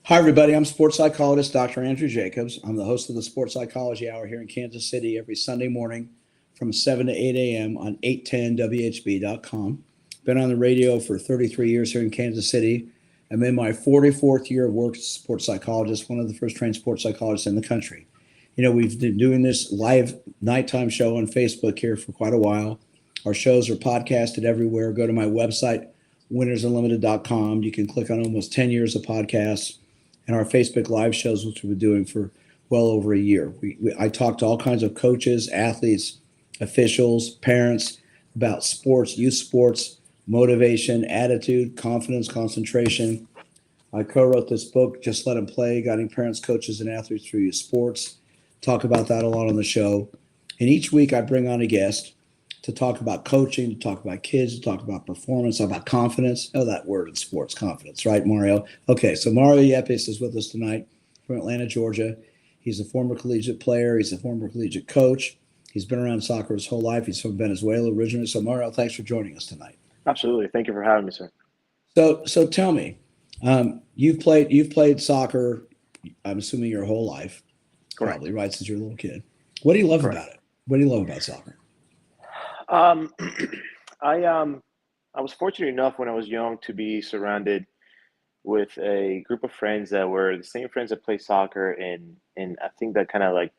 Hi, everybody. I'm sports psychologist Dr. Andrew Jacobs. I'm the host of the Sports Psychology Hour here in Kansas City every Sunday morning from 7 to 8 a.m. on 810WHB.com. Been on the radio for 33 years here in Kansas City. I'm in my 44th year of work as a sports psychologist, one of the first trained sports psychologists in the country. You know, we've been doing this live nighttime show on Facebook here for quite a while. Our shows are podcasted everywhere. Go to my website, winnersunlimited.com. You can click on almost 10 years of podcasts and our Facebook live shows, which we've been doing for well over a year. I talk to all kinds of coaches, athletes, officials, parents about sports, youth sports, motivation, attitude, confidence, concentration. I co-wrote this book, Just Let Them Play, Guiding Parents, Coaches, and Athletes Through Youth Sports. Talk about that a lot on the show. And each week I bring on a guest to talk about coaching, to talk about kids, to talk about performance, about confidence. Oh, that word in sports, confidence, right, Mario? Okay, so Mario Yepes is with us tonight from Atlanta, Georgia. He's a former collegiate player. He's a former collegiate coach. He's been around soccer his whole life. He's from Venezuela originally. So, Mario, thanks for joining us tonight. Absolutely. Thank you for having me, sir. So tell me, you've played soccer, I'm assuming your whole life, Correct. probably, right, since you're a little kid. What do you love Correct. about it? What do you love about soccer? Um, I was fortunate enough when I was young to be surrounded with a group of friends that were the same friends that play soccer, and I think that kind of like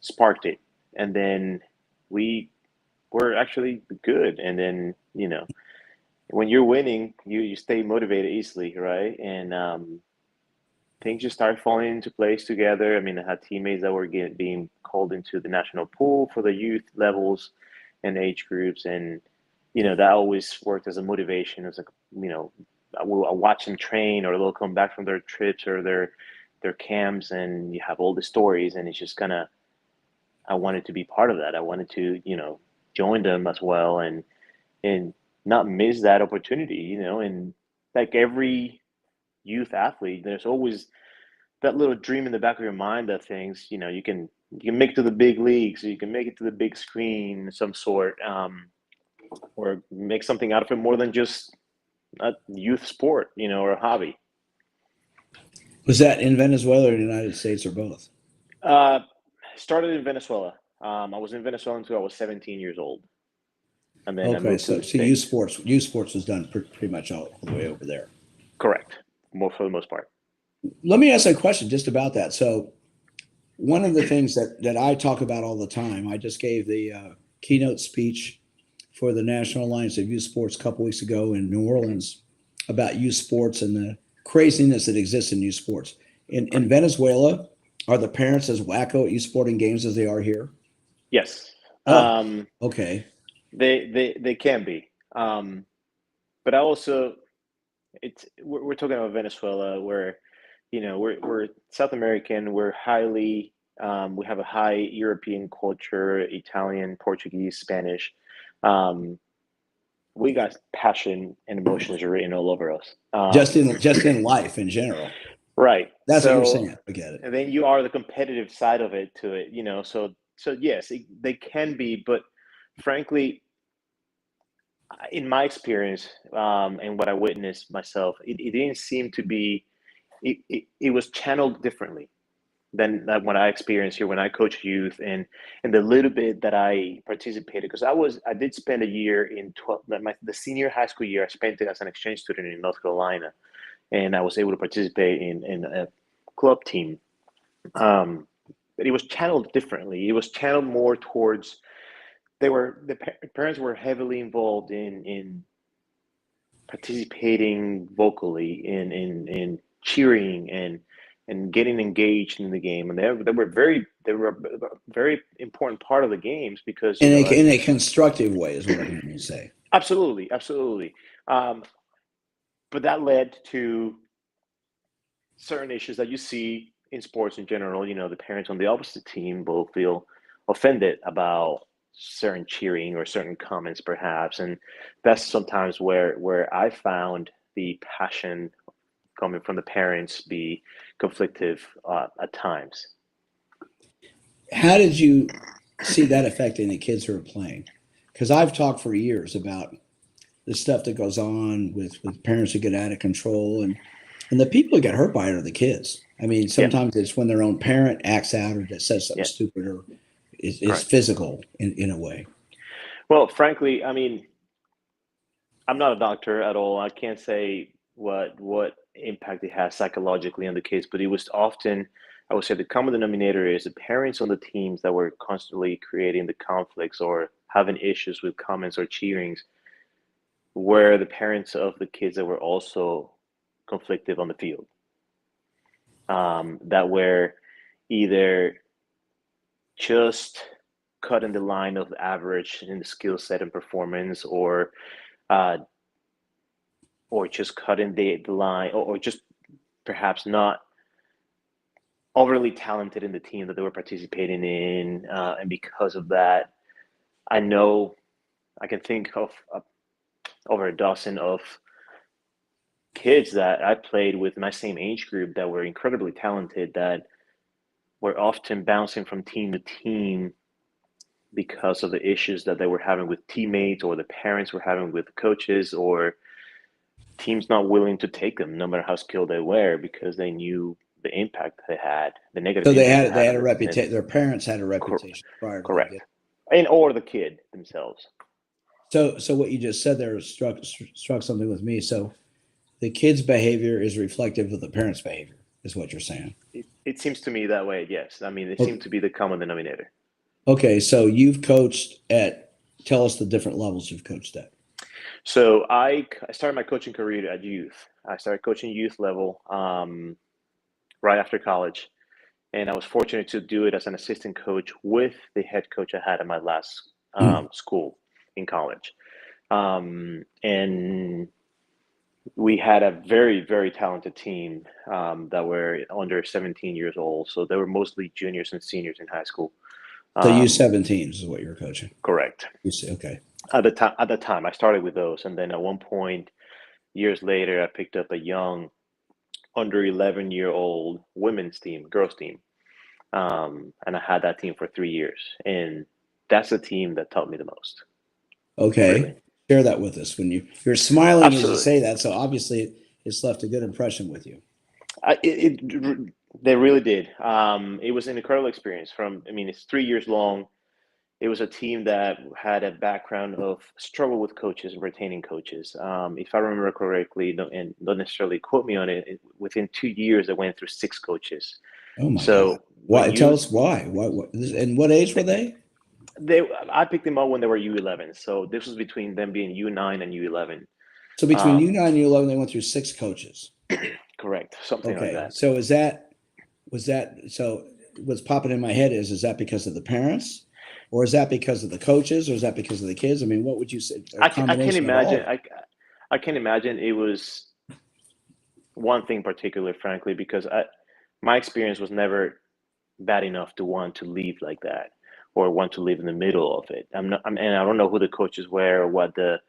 sparked it. And then we were actually good. And then when you're winning, you stay motivated easily, right? And things just started falling into place together. I mean, I had teammates that were being called into the national pool for the youth levels and age groups, and that always worked as a motivation. It was like, I watch them train, or they'll come back from their trips or their camps, and you have all the stories, and it's just kind of, I wanted to be part of that. I wanted to join them as well, and not miss that opportunity. And like every youth athlete, there's always that little dream in the back of your mind that things, you can make it to the big leagues, or you can make it to the big screen of some sort, or make something out of it more than just a youth sport, or a hobby. Was that in Venezuela or the United States or both? Uh, Started in Venezuela. I was in Venezuela until I was 17 years old, and then I Okay, moved to so the so youth States. sports youth sports was done pretty much all the way over there. Correct, more for the most part. Let me ask you a question just about that. So one of the things that I talk about all the time, I just gave the keynote speech for the National Alliance of Youth Sports a couple weeks ago in New Orleans about youth sports and the craziness that exists in youth sports. In Correct. Venezuela, are the parents as wacko at youth sporting games as they are here? Yes. Oh, okay. They can be. But I also, we're talking about Venezuela, where we're South American. We're highly, we have a high European culture, Italian, Portuguese, Spanish. Um, we got passion and emotions written all over us. Just in life in general. Right. That's what you're So, saying. I get it. and then you are the competitive side of it to it. So yes, they can be, but frankly, in my experience, and what I witnessed myself, it didn't seem to be. It was channeled differently than what I experienced here when I coached youth, and the little bit that I participated, because I did spend a year in 12, the senior high school year. I spent it as an exchange student in North Carolina, and I was able to participate in a club team. Um, but it was channeled differently. It was channeled more towards, parents were heavily involved in participating vocally in cheering and getting engaged in the game, and they were a very important part of the games, because In a constructive way is what I'm hearing you say. absolutely, absolutely. um, but that led to certain issues that you see in sports in general. The parents on the opposite team will feel offended about certain cheering or certain comments, perhaps, and that's sometimes where I found the passion coming from the parents be conflictive at times. How did you see that affecting the kids who are playing? Because I've talked for years about the stuff that goes on with parents who get out of control, and And the people who get hurt by it are the kids. I mean, Yeah, sometimes it's when their own parent acts out or just says something yeah, stupid or is correct. physical in a way. Well, frankly, I mean, I'm not a doctor at all. I can't say what impact it has psychologically on the kids, but it was often, I would say, the common denominator is the parents on the teams that were constantly creating the conflicts or having issues with comments or cheerings were the parents of the kids that were also conflictive on the field. That were either just cutting the line of average in the skill set and performance, uh, or just cutting the line, or just perhaps not overly talented in the team that they were participating in, and because of that, I know I can think of over a dozen of kids that I played with my same age group that were incredibly talented that were often bouncing from team to team because of the issues that they were having with teammates or the parents were having with coaches or teams not willing to take them no matter how skilled they were because they knew the impact they had, the negative So impact they they had had on a the reputation. defendant. Their parents had a Cor- reputation prior to them correct. getting. And or the kid themselves. So what you just said there struck something with me. So the kid's behavior is reflective of the parents' behavior, is what you're saying. It seems to me that way, yes. I mean, it seemed Okay. to be the common denominator. Okay, so you've coached at. Tell us the different levels you've coached at. So I started my coaching career at youth. I started coaching youth level right after college. And I was fortunate to do it as an assistant coach with the head coach I had at my last Mm. school in college. And we had a very, very talented team that were under 17 years old. So they were mostly juniors and seniors in high school. So Um, U17s is what you're coaching. correct. You see, okay. At the time, I started with those, and then at one point, years later, I picked up a young under 11-year-old women's team, girls team, and I had that team for 3 years, and that's the team that taught me the most, Okay. really. Share that with us when you're smiling as you Absolutely. say that. So obviously it's left a good impression with you. They really did. It was an incredible experience. I mean, it's 3 years long. It was a team that had a background of struggle with coaches and retaining coaches. If I remember correctly, and don't necessarily quote me on it, within 2 years, they went through 6 coaches. Oh my God. So when Why? Tell you us why. And what age were they, they? they I picked them up when they were U11. So this was between them being U9 and U11. So between you Um, nine and you 11, they went through 6 coaches. correct, something like Okay. that. So so what's popping in my head is that because of the parents or is that because of the coaches or is that because of the kids? I mean, what would you say? A I can combination of imagine. all. I can imagine it was one thing particular, frankly, because my experience was never bad enough to want to leave like that or want to live in the middle of it. And I don't know who the coaches were or what the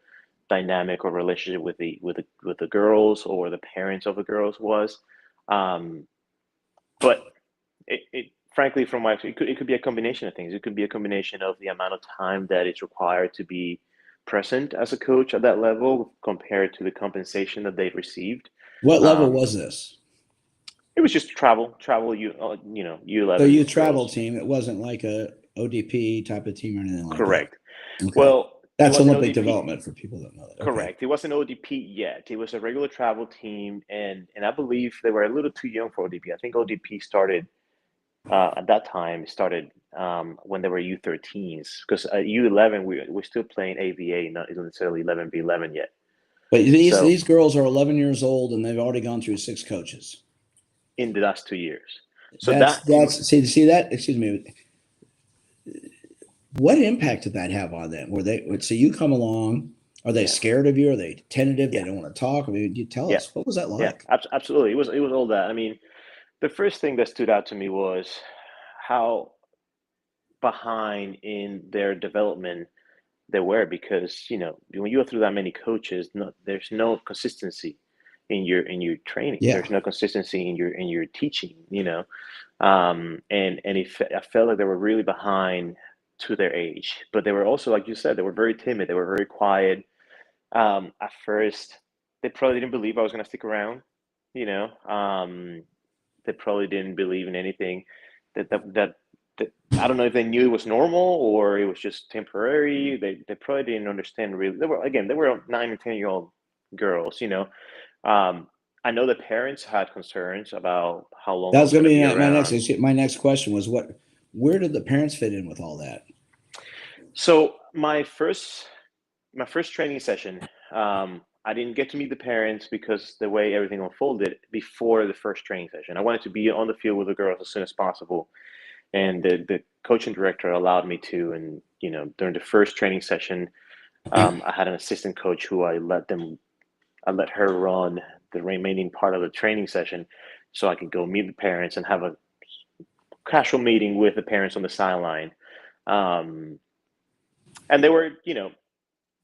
dynamic or relationship with the girls or the parents of the girls was. Um, but it frankly, from my it could be a combination of things. It could be a combination of the amount of time that is required to be present as a coach at that level compared to the compensation that they received. What level Um, was this? it was just travel. So you U11 travel girls. team. It wasn't like a ODP type of team or anything like that. Correct. Okay. Well, it That's was an Olympic ODP. development for people that know that. Okay. Correct. It wasn't ODP yet. It was a regular travel team, and I believe they were a little too young for ODP. I think ODP started at that time started when they were U13s because at U11 we're still playing AVA, not necessarily 11v11 yet. But So these girls are 11 years old and they've already gone through 6 coaches. in the last 2 years, so that That's see that. Excuse me. What impact did that have on them? Were they so you come along? Are they yeah, scared of you? Are they tentative? They yeah, don't want to talk. I mean, you tell yeah, us what was that yeah, like? absolutely. It was all that. I mean, the first thing that stood out to me was how behind in their development they were because when you go through that many coaches, there's no consistency in your training. Yeah. There's no consistency in your teaching. And I felt like they were really behind to their age, but they were also, like you said, they were very timid. They were very quiet. At first, they probably didn't believe I was going to stick around. you know. They probably didn't believe in anything that I don't know if they knew it was normal or it was just temporary. They probably didn't understand really. They were 9 or 10-year-old girls, you know. Um, I know the parents had concerns about how long That I was was going going to to be be my next around. issue. My next question was where did the parents fit in with all that? So my first training session, I didn't get to meet the parents because the way everything unfolded before the first training session. I wanted to be on the field with the girls as soon as possible, and the coaching director allowed me to. And during the first training session, I had an assistant coach who I let her run the remaining part of the training session, so I could go meet the parents and have a casual meeting with the parents on the sideline. Um, and they were,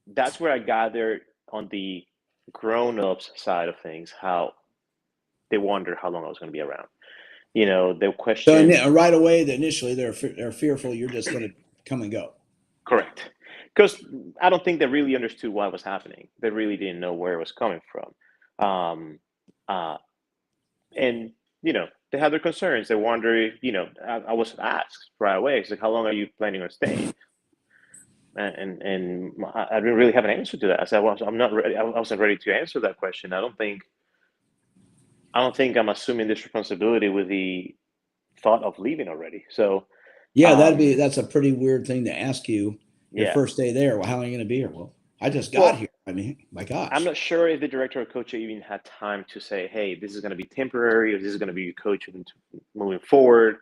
that's where I gathered on the grown-ups side of things how they wondered how long I was going to be around. They So questioned. right away, initially they're fearful you're just going to come and go. Correct. Because I don't think they really understood what was happening. They really didn't know where it was coming from. Uh, and, they had their concerns. They wondered, I was asked right away, it's like, how long are you planning on staying? And I didn't really have an answer to that. I said, well, I'm not ready. I wasn't ready to answer that question. I don't think I'm assuming this responsibility with the thought of leaving already. So, Yeah, um, that's a pretty weird thing to ask you your yeah. first day there. Well, how long are you going to be here? Well, I just got Well, here. I mean, my I'm gosh. not sure if the director or coach even had time to say, "Hey, this is going to be temporary, or this is going to be your coach moving forward."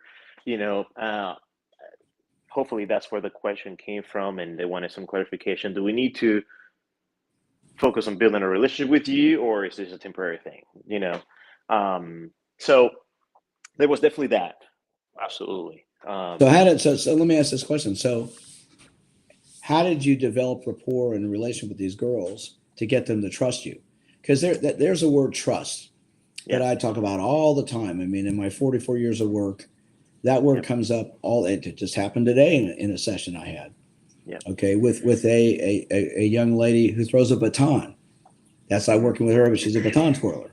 You know, uh, Hopefully that's where the question came from, and they wanted some clarification. Do we need to focus on building a relationship with you, or is this a temporary thing? So there was definitely that. Absolutely. So let me ask this question. So how did you develop rapport and relation with these girls to get them to trust you? Because there's a word trust that Yeah. I talk about all the time. I mean, in my 44 years of work, that word Yep. comes up all. It just happened today in a session I had. Yep. Okay, with a young lady who throws a baton. That's not Hmm. working with her, but she's a baton twirler,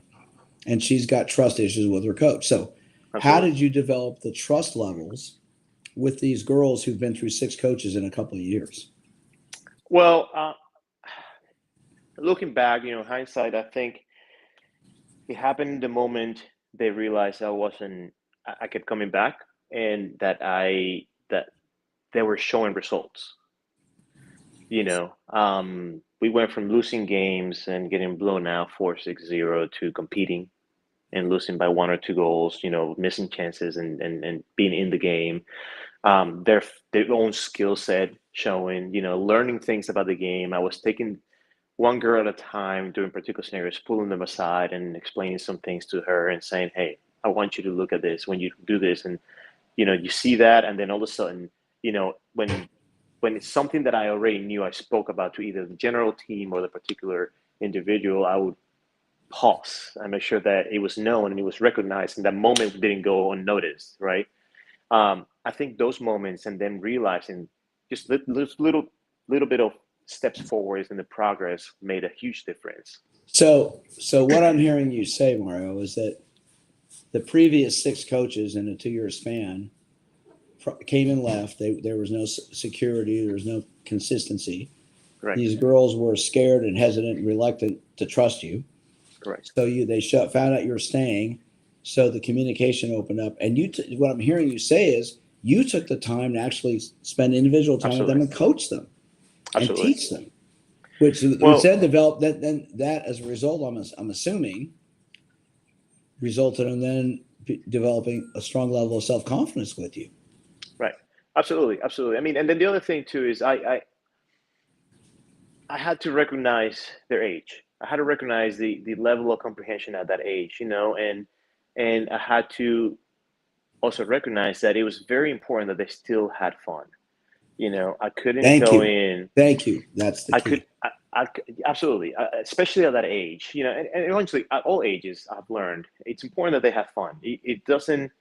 and she's got trust issues with her coach. So, how Absolutely. did you develop the trust levels with these girls who've been through six coaches in a couple of years? Well, looking back, hindsight, I think it happened the moment they realized I wasn't. I kept coming back, and that they were showing results. We went from losing games and getting blown out 4-6-0 to competing and losing by 1 or 2 goals. Missing chances and being in the game. Their own skill set showing. Learning things about the game. I was taking one girl at a time during particular scenarios, pulling them aside and explaining some things to her and saying, "Hey, I want you to look at this when you do this." And you see that, and then all of a sudden, when it's something that I already knew, I spoke about to either the general team or the particular individual, I would pause and make sure that it was known and it was recognized, and that moment didn't go unnoticed, right? I think those moments, and then realizing just little bit of steps forwards in the progress made a huge difference. So what I'm hearing you say, Mario, is that the previous six coaches in a 2 year span came and left. There was no security. There was no consistency. Correct. These girls were scared and hesitant and reluctant to trust you. Correct. So found out you were staying. So the communication opened up, and what I'm hearing you say is you took the time to actually spend individual time with them Absolutely. and coach them and Absolutely. teach them, which Well, then developed that as a result. I'm assuming resulted in then developing a strong level of self confidence with you. right. Absolutely. Absolutely. I mean, and then the other thing too is I had to recognize their age. I had to recognize the level of comprehension at that age, and I had to also recognize that it was very important that they still had fun. I couldn't Thank go you, in. thank you. That's the I could, key. absolutely, especially at that age, and eventually at all ages, I've learned it's important that they have fun. It doesn't.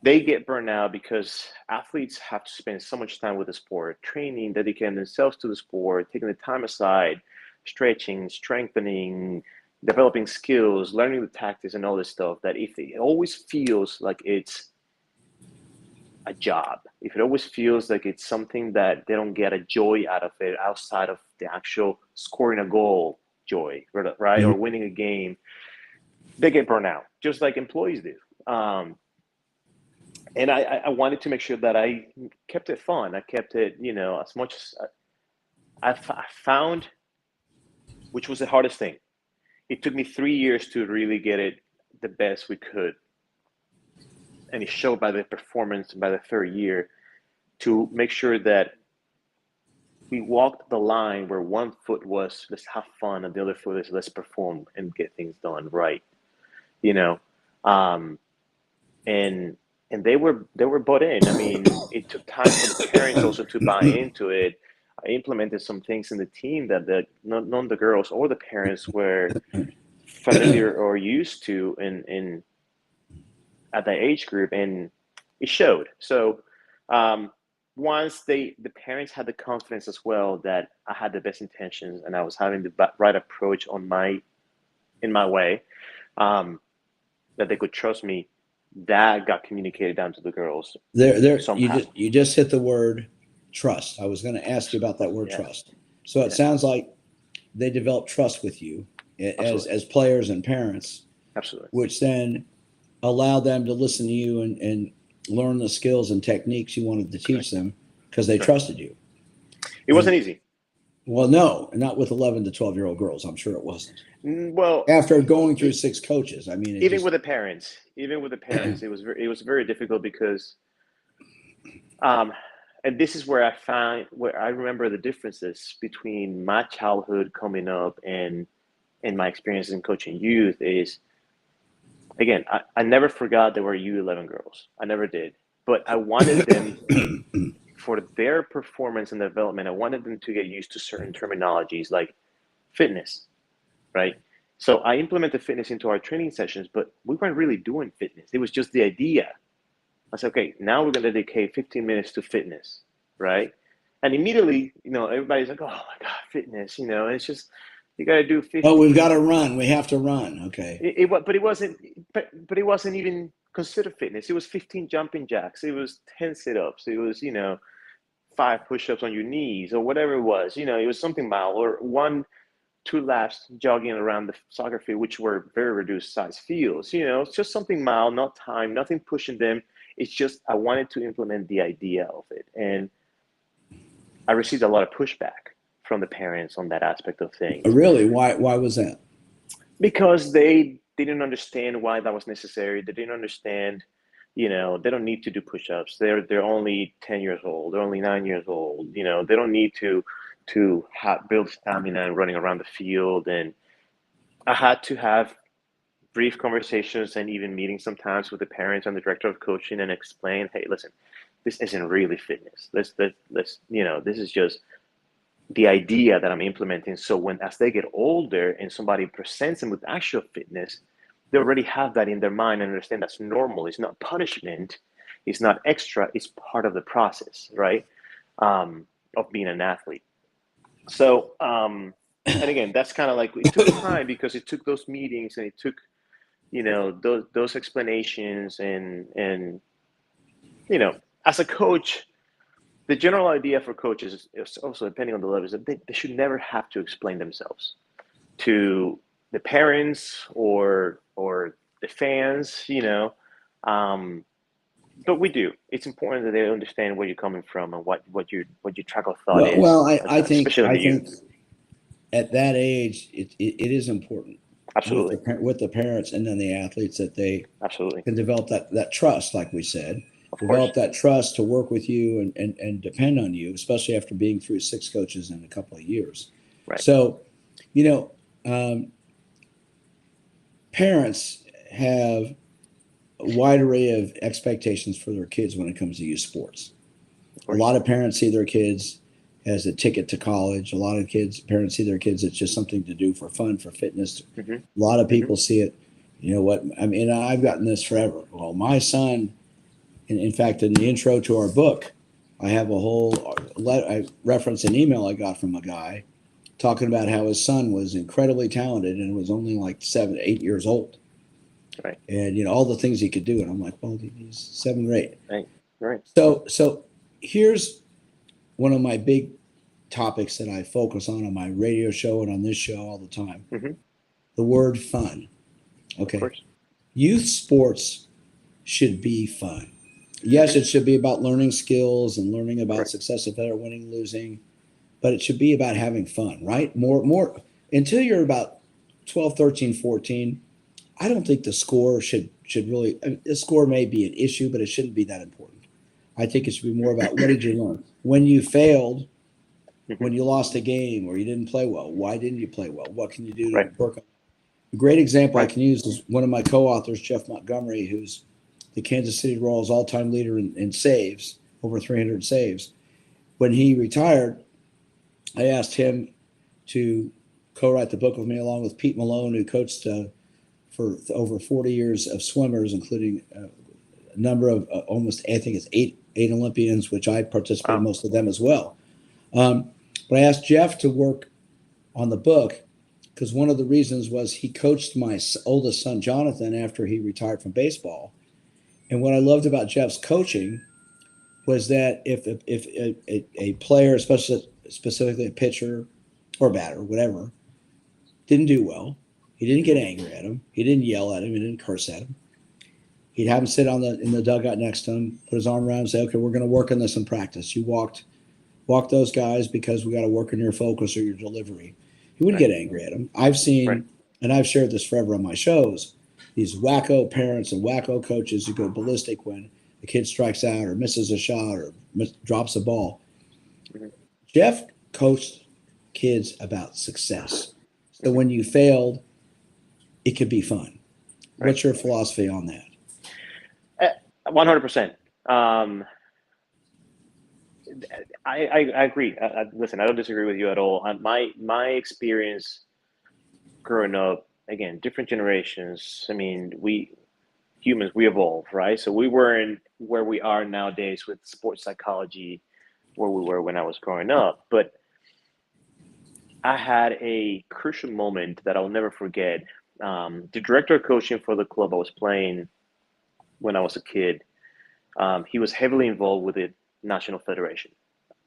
They get burned out because athletes have to spend so much time with the sport, training, dedicating themselves to the sport, taking the time aside, stretching, strengthening, developing skills, learning the tactics and all this stuff, that if it always feels like it's a job, if it always feels like it's something that they don't get a joy out of it outside of the actual scoring a goal joy, right? Or winning a game, they get burned out, just like employees do. And I wanted to make sure that I kept it fun. I kept it, as much as I found, which was the hardest thing. It took me 3 years to really get it the best we could. And it showed by the performance by the third year, to make sure that we walked the line where one foot was let's have fun and the other foot is let's perform and get things done right. Um, and they were bought in. I mean, it took time for the parents also to buy into it. I implemented some things in the team that none of the girls or the parents were familiar or used to in at that age group, and it showed. So once the parents had the confidence as well that I had the best intentions and I was having the right approach in my way, that they could trust me, that got communicated down to the girls. There, somehow. you just hit the word trust. I was going to ask you about that word trust. So it sounds like they developed trust with you as players and parents. Absolutely. Which then allowed them to listen to you and learn the skills and techniques you wanted to teach them because they trusted you. It wasn't easy. Well, no, not with 11 to 12-year-old girls. I'm sure it wasn't. Well, after going through 6 coaches, I mean, with the parents, it was very difficult because, and this is where I remember the differences between my childhood coming up and my experiences in coaching youth is, again, I never forgot there were U11 girls. I never did. But I wanted them, for their performance and development, I wanted them to get used to certain terminologies like fitness, right? So I implemented fitness into our training sessions, but we weren't really doing fitness. It was just the idea. I said, okay, now we're going to dedicate 15 minutes to fitness, right? And immediately, everybody's like, oh my God, fitness, it's just, you got to do 15. Oh, we've got to run. We have to run. Okay. But it wasn't even considered fitness. It was 15 jumping jacks. It was 10 sit-ups. It was, 5 push-ups on your knees or whatever it was. It was something mild, or 1-2 laps jogging around the soccer field, which were very reduced size fields. It's just something mild, not time, nothing pushing them. It's just I wanted to implement the idea of it. And I received a lot of pushback from the parents on that aspect of things. Really? Why was that? Because they didn't understand why that was necessary. They didn't understand, they don't need to do push-ups. They're only 10 years old. They're only 9 years old. They don't need to build stamina and running around the field. And I had to have brief conversations and even meetings sometimes with the parents and the director of coaching and explain, hey, listen, this isn't really fitness. Let's this is just the idea that I'm implementing. So as they get older and somebody presents them with actual fitness, they already have that in their mind and understand that's normal. It's not punishment. It's not extra. It's part of the process, right? Of being an athlete. So, and again, that's kind of like, it took time because it took those meetings and it took, those explanations and as a coach, the general idea for coaches is also, depending on the level, is that they should never have to explain themselves to the parents or the fans, but we do. It's important that they understand where you're coming from and what your track of thought is. Well, I think at that age, it is important. Absolutely. With the parents and then the athletes, that they absolutely can develop that trust, like we said. Develop that trust to work with you and depend on you, especially after being through 6 coaches in a couple of years. Right. So, parents have a wide array of expectations for their kids when it comes to youth sports. A lot of parents see their kids as a ticket to college. A lot of parents see their kids as just something to do for fun, for fitness. Mm-hmm. A lot of people see it, I've gotten this forever. Well, my son, in fact, in the intro to our book, I have a whole I reference an email I got from a guy talking about how his son was incredibly talented and was only like 7, 8 years old, Right. and all the things he could do. And I'm like, well, he's 7 or 8. Right. Right. So here's one of my big topics that I focus on my radio show and on this show all the time. Mm-hmm. The word fun. Of Okay. course. Youth sports should be fun. Yes, Mm-hmm. it should be about learning skills and learning about Right. success of better winning, losing, but it should be about having fun, right? More until you're about 12, 13, 14. I don't think the score should really, I mean, the score may be an issue, but it shouldn't be that important. I think it should be more about what did you learn? When you failed, Mm-hmm. when you lost a game or you didn't play well, why didn't you play well? What can you do to Right. work on? A great example I Right. can use is one of my co-authors, Jeff Montgomery, who's the Kansas City Royals all-time leader in saves, over 300 saves. When he retired, I asked him to co-write the book with me, along with Pete Malone, who coached for over 40 years of swimmers, including a number of almost, I think it's eight Olympians, which I participated in Wow. most of them as well. But I asked Jeff to work on the book because one of the reasons was he coached my oldest son, Jonathan, after he retired from baseball. And what I loved about Jeff's coaching was that if a player, especially specifically a pitcher or batter, whatever, didn't do well, he didn't get angry at him, he didn't yell at him, he didn't curse at him. He'd have him sit in the dugout next to him, put his arm around him, and say, "Okay, we're going to work on this in practice. You walk those guys because we got to work on your focus or your delivery." He wouldn't Right. get angry at him. I've Right. seen, and I've shared this forever on my shows, these wacko parents and wacko coaches who go ballistic when the kid strikes out or misses a shot or drops a ball. Mm-hmm. Jeff coached kids about success. So Mm-hmm. when you failed, it could be fun. Right. What's your philosophy on that? 100%. I agree. Listen, I don't disagree with you at all. My experience growing up, again, different generations. I mean, we humans, we evolve, right? So we weren't where we are nowadays with sports psychology, where we were when I was growing up. But I had a crucial moment that I'll never forget. The director of coaching for the club I was playing when I was a kid, he was heavily involved with the National Federation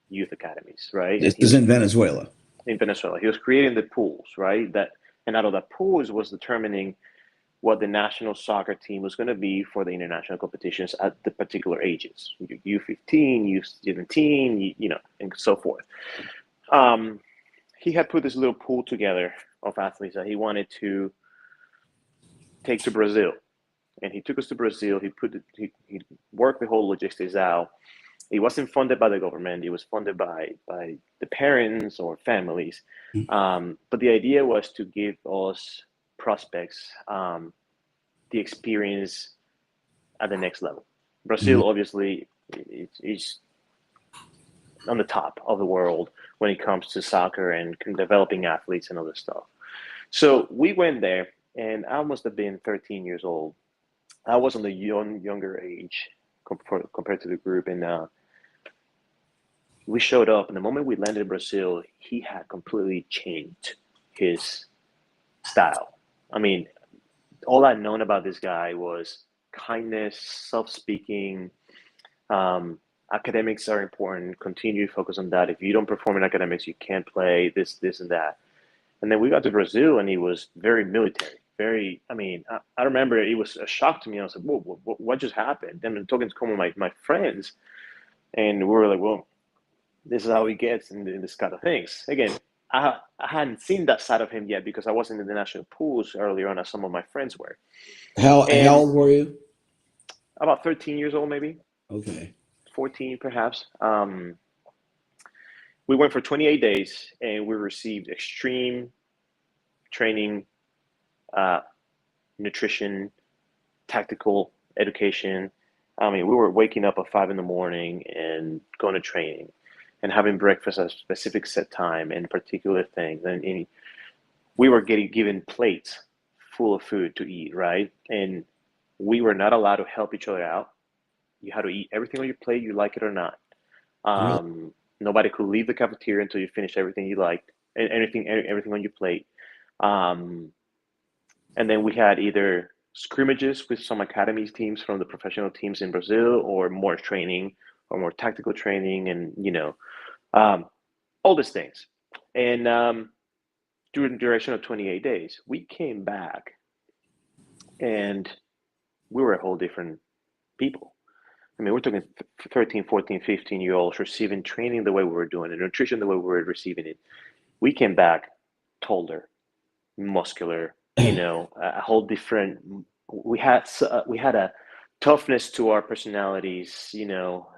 youth academies, right? And This he is was in Venezuela. in Venezuela. He was creating the pools, right? That and out of that pools was determining what the national soccer team was going to be for the international competitions at the particular ages, U15, U17, and so forth. Um, he had put this little pool together of athletes that he wanted to take to Brazil, and he took us to Brazil. He worked the whole logistics out. It wasn't funded by the government. It was funded by the parents or families. But the idea was to give us prospects the experience at the next level. Mhm. Brazil, obviously, is on the top of the world when it comes to soccer and developing athletes and other stuff. So we went there, and I must have been 13 years old. I was on the younger age compared to the group, and we showed up. And the moment we landed in Brazil, he had completely changed his style. I mean, all I'd known about this guy was kindness, self-speaking. Um, Academics are important. Continue to focus on that. If you don't perform in academics, you can't play this, and that. And then we got to Brazil, and he was very military. Very, I mean, I remember it was a shock to me. I was like, whoa, what just happened? And I'm talking to some of my friends, and we were like, well, this is how he gets in this kind of things. Again, I hadn't seen that side of him yet because I wasn't in the national pools earlier on as some of my friends were. How And old were you? about 13 years old, maybe Okay. 14, perhaps. We went for 28 days and we received extreme training, uh, nutrition, tactical education. I mean, we were waking up at 5 in the morning and going to training and having breakfast at a specific set time and particular things. And we were getting given plates full of food to eat, right? And we were not allowed to help each other out. You had to eat everything on your plate, you like it or not. Really? Nobody could leave the cafeteria until you finished everything you liked, everything on your plate. And then we had either scrimmages with some academy teams from the professional teams in Brazil, or more training, or more tactical training, and all these things. And during the duration of 28 days, we came back and we were a whole different people. I mean, we're talking 13, 14, 15-year-olds receiving training the way we were doing it, nutrition the way we were receiving it. We came back taller, muscular, a whole different. We had a toughness to our personalities,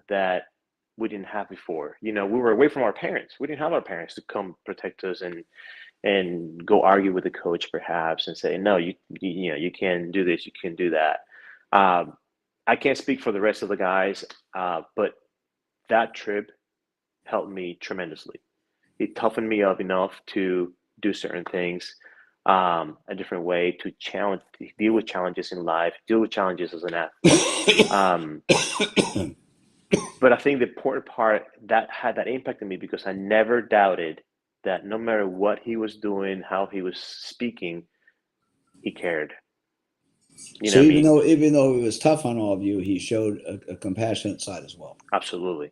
that we didn't have before. We were away from our parents. We didn't have our parents to come protect us and go argue with the coach perhaps and say, no, you can't do this, you can't do that. I can't speak for the rest of the guys, but that trip helped me tremendously. It toughened me up enough to do certain things a different way, to deal with challenges in life, deal with challenges as an athlete. But I think the important part that had that impact on me, because I never doubted that no matter what he was doing, how he was speaking, he cared. So even though it was tough on all of you, he showed a compassionate side as well. Absolutely.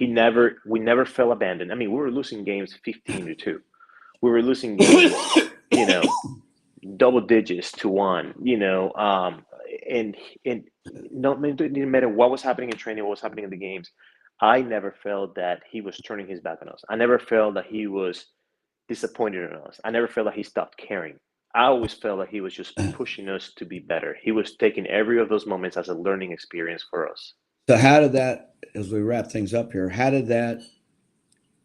We never felt abandoned. I mean, we were losing games 15-2. We were losing games, double digits to 1, and no, it didn't matter what was happening in training, what was happening in the games. I never felt that he was turning his back on us. I never felt that he was disappointed in us. I never felt that he stopped caring. I always felt that he was just pushing us to be better. He was taking every of those moments as a learning experience for us. So how did that, as we wrap things up here, how did that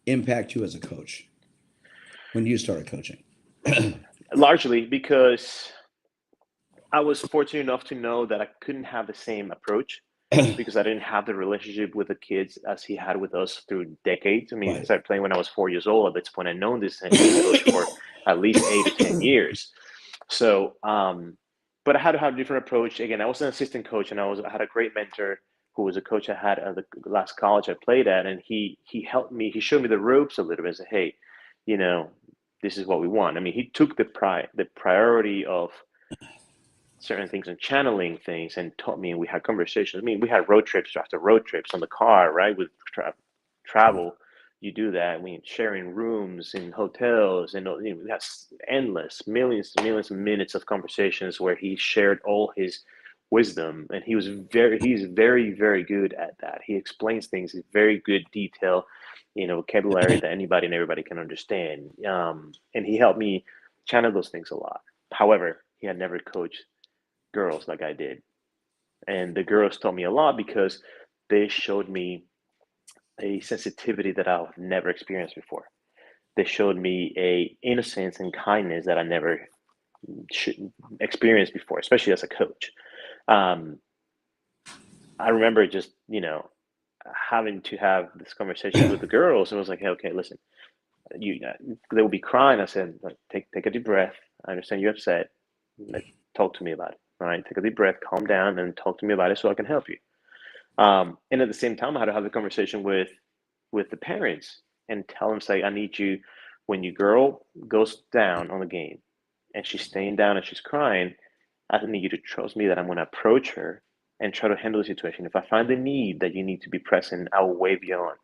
impact you as a coach when you started coaching? Largely because I was fortunate enough to know that I couldn't have the same approach because I didn't have the relationship with the kids as he had with us through decades. I mean, I started playing when I was 4 years old. At this point, I'd known this coach for at least 8 to 10 years. So, but I had to have a different approach. Again, I was an assistant coach, and I had a great mentor who was a coach I had at the last college I played at, and he helped me. He showed me the ropes a little bit and said, hey, this is what we want. I mean, he took the priority of certain things and channeling things and taught me, and we had conversations. I mean, we had road trips after road trips on the car, right? With travel, you do that. I mean, sharing rooms in hotels, and we had endless millions of minutes of conversations where he shared all his wisdom, and he's very, very good at that. He explains things in very good detail, vocabulary that anybody and everybody can understand. And he helped me channel those things a lot. However, he had never coached girls like I did. And the girls taught me a lot because they showed me a sensitivity that I've never experienced before. They showed me a innocence and kindness that I never experienced before, especially as a coach. I remember just, having to have this conversation with the girls, and I was like, hey, okay, listen, they will be crying. I said, take a deep breath. I understand you're upset. Talk to me about it. Right? Take a deep breath, calm down, and talk to me about it so I can help you. And at the same time, I had to have the conversation with the parents and tell them, say, I need you, when your girl goes down on the game and she's staying down and she's crying, I need you to trust me that I'm going to approach her and try to handle the situation. If I find the need that you need to be present, I will wave you on.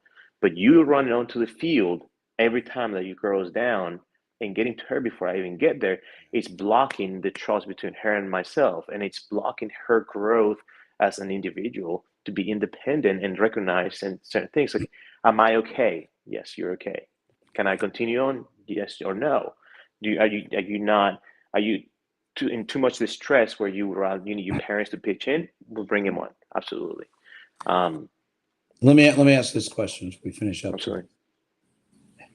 But you running onto the field every time that your girl is down and getting to her before I even get there, it's blocking the trust between her and myself, and it's blocking her growth as an individual to be independent and recognize and certain things. Like, am I okay? Yes, you're okay. Can I continue on? Yes or no? Are you in too much distress where you need your parents to pitch in? We'll bring him on. Absolutely. Let me ask this question as we finish up. Absolutely.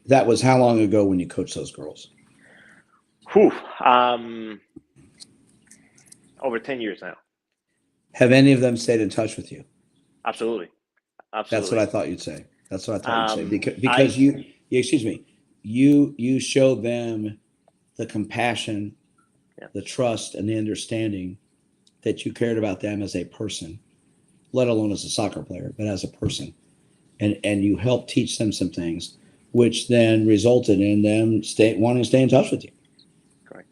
That was how long ago when you coached those girls? Over 10 years now. Have any of them stayed in touch with you? Absolutely. That's what I thought you'd say. Because you showed them the compassion, the trust, and the understanding that you cared about them as a person, let alone as a soccer player, but as a person. And you helped teach them some things. which then resulted in them wanting to stay in touch with you. Correct.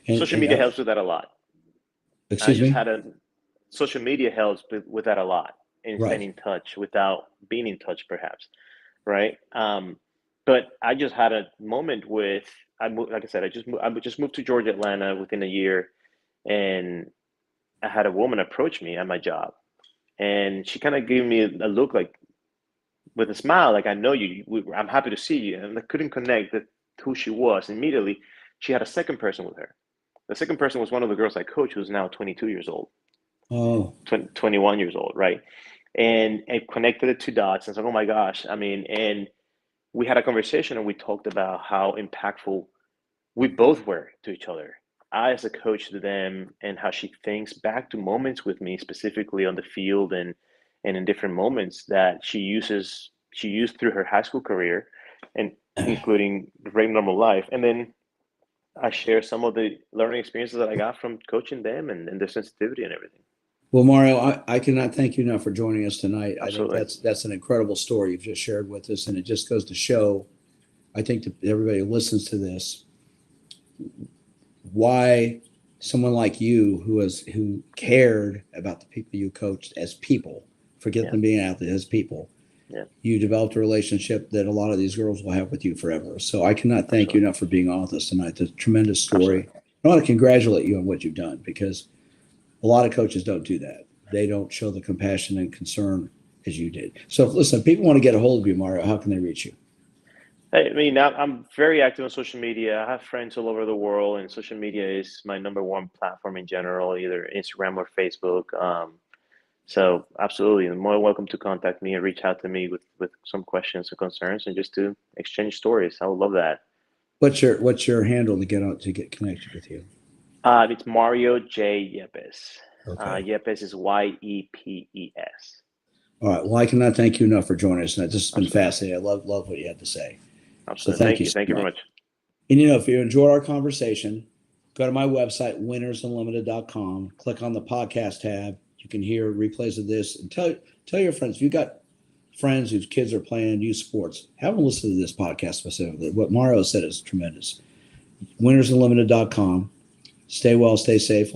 And, Social media helps with that a lot. Excuse me? Social media helps with that a lot in Right. staying in touch without being in touch, perhaps, right? But I just had a moment with like I said, I just moved to Georgia, Atlanta within a year, and I had a woman approach me at my job, and she kind of gave me a look like with a smile, like I know you, I'm happy to see you, and I couldn't connect that who she was. Immediately, she had a second person with her. The second person was one of the girls I coach, who's now 22 years old. Oh, 21 years old, right? And connected the two dots and said, oh my gosh. I mean, and we had a conversation and we talked about how impactful we both were to each other. I, as a coach to them, and how she thinks back to moments with me, specifically on the field and in different moments that she used through her high school career, and including the regular normal life. And then I share some of the learning experiences that I got from coaching them and their sensitivity and everything. well, Mario, I cannot thank you enough for joining us tonight. Absolutely. I think that's an incredible story you've just shared with us, and it just goes to show, I think, that everybody who listens to this, why someone like you who cared about the people you coached as people, forget them being out there as people. Yeah. You developed a relationship that a lot of these girls will have with you forever. So I cannot thank you enough for being on with us tonight. It's a tremendous story. Absolutely. I want to congratulate you on what you've done, because a lot of coaches don't do that. They don't show the compassion and concern as you did. So listen, if people want to get a hold of you, Mario, how can they reach you? I mean, I'm very active on social media. I have friends all over the world, and social media is my number one platform in general, either Instagram or Facebook. So absolutely, you're more welcome to contact me and reach out to me with some questions or concerns, and just to exchange stories. I would love that. What's your handle to get connected with you? It's Mario J. Yepes. Okay. Yepes is Yepes. All right. Well, I cannot thank you enough for joining us tonight. This has been Absolutely. fascinating. I love what you had to say. Absolutely. So thank you. Thank you very much. And if you enjoyed our conversation, go to my website, winnersunlimited.com, click on the podcast tab. You can hear replays of this, and tell your friends. If you've got friends whose kids are playing youth sports, have them listen to this podcast specifically. What Mario said is tremendous. winnersunlimited.com. Stay well, stay safe.